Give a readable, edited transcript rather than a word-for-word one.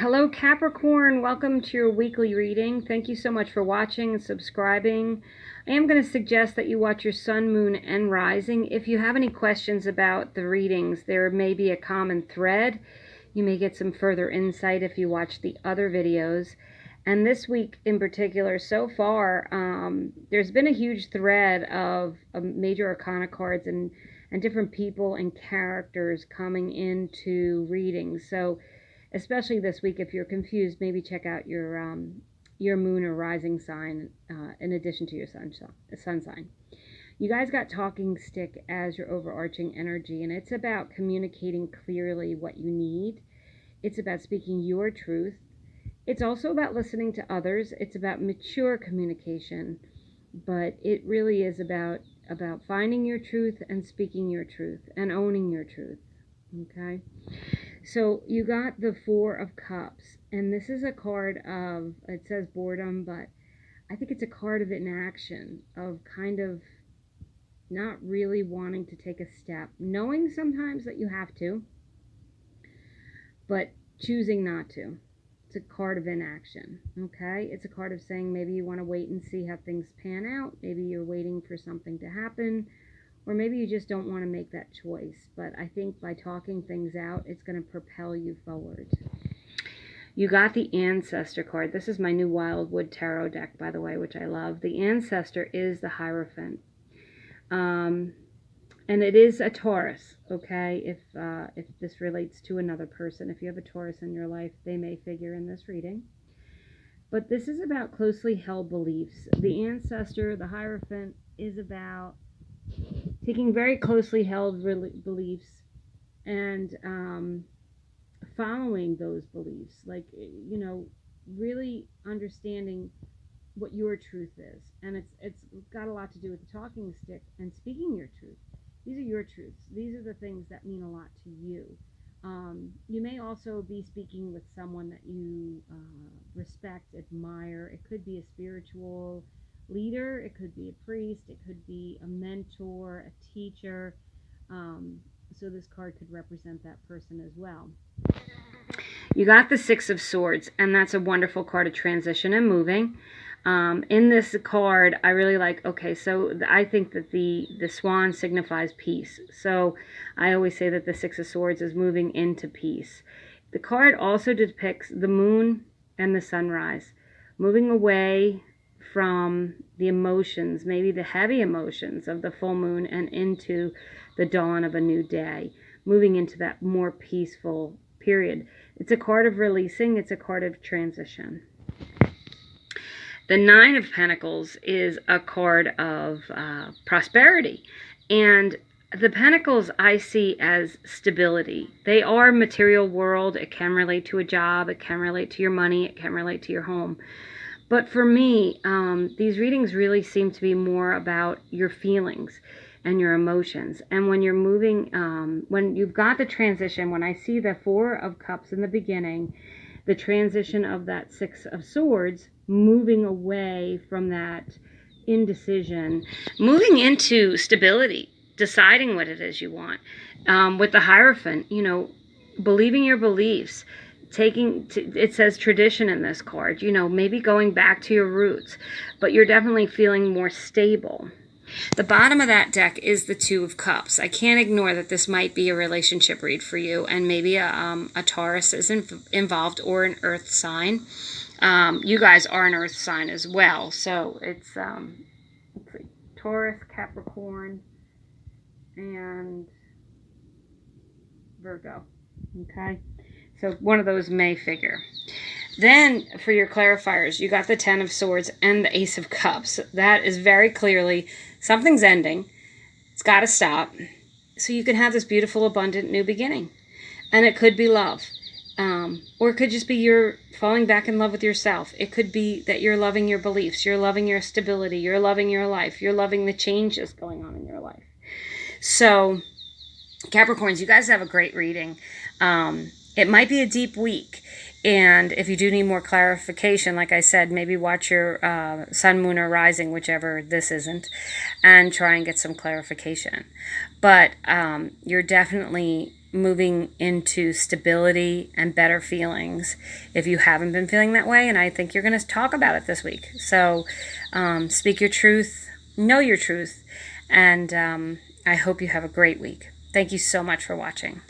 Hello Capricorn, welcome to your weekly reading. Thank you so much for watching and subscribing. I am going to suggest that you watch your sun, moon, and rising. If you have any questions about the readings, there may be a common thread. You may get some further insight if you watch the other videos. And this week in particular, so far, there's been a huge thread of major arcana cards and different people and characters coming into readings. So especially this week, if you're confused, maybe check out your moon or rising sign in addition to your sun sign. You guys got talking stick as your overarching energy, and it's about communicating clearly what you need. It's about speaking your truth. It's also about listening to others. It's about mature communication, but it really is about finding your truth and speaking your truth and owning your truth. Okay? So you got the Four of Cups, and this is a card of, it says boredom, but I think it's a card of inaction, of kind of not really wanting to take a step, knowing sometimes that you have to, but choosing not to. It's a card of inaction, okay? It's a card of saying maybe you want to wait and see how things pan out. Maybe you're waiting for something to happen. Or maybe you just don't want to make that choice. But I think by talking things out, it's going to propel you forward. You got the Ancestor card. This is my new Wildwood tarot deck, by the way, which I love. The Ancestor is the Hierophant. And it is a Taurus, okay? If this relates to another person. If you have a Taurus in your life, they may figure in this reading. But this is about closely held beliefs. The Ancestor, the Hierophant, is about taking very closely held beliefs and following those beliefs, like, you know, really understanding what your truth is. And it's got a lot to do with the talking stick and speaking your truth. These are your truths. These are the things that mean a lot to you. You may also be speaking with someone that you respect, admire. It could be a spiritual leader, it could be a priest, it could be a mentor, a teacher. So this card could represent that person as well. You got the Six of Swords, and that's a wonderful card of transition and moving. In this card, I really like, okay, so I think that the swan signifies peace. So I always say that the Six of Swords is moving into peace. The card also depicts the moon and the sunrise, moving away from the emotions, maybe the heavy emotions of the full moon, and into the dawn of a new day, moving into that more peaceful period. It's a card of releasing. It's a card of transition. The Nine of Pentacles is a card of prosperity. And the Pentacles I see as stability. They are material world. It can relate to a job. It can relate to your money. It can relate to your home. But for me, these readings really seem to be more about your feelings and your emotions. And when you're moving, when you've got the transition, when I see the Four of Cups in the beginning, the transition of that Six of Swords, moving away from that indecision, moving into stability, deciding what it is you want. With the Hierophant, you know, believing your beliefs, it says tradition in this card, you know, maybe going back to your roots, but you're definitely feeling more stable. The bottom of that deck is the Two of Cups. I can't ignore that this might be a relationship read for you, and maybe a Taurus is involved, or an earth sign. You guys are an earth sign as well, so it's Taurus, Capricorn, and Virgo. Okay? So one of those may figure. Then for your clarifiers, you got the Ten of Swords and the Ace of Cups. That is very clearly something's ending. It's got to stop. So you can have this beautiful, abundant new beginning. And it could be love. Or it could just be you're falling back in love with yourself. It could be that you're loving your beliefs. You're loving your stability. You're loving your life. You're loving the changes going on in your life. So Capricorns, you guys have a great reading. It might be a deep week, and if you do need more clarification, like I said, maybe watch your sun, moon, or rising, whichever this isn't, and try and get some clarification. But you're definitely moving into stability and better feelings if you haven't been feeling that way. And I think you're going to talk about it this week. So speak your truth, know your truth, and I hope you have a great week. Thank you so much for watching.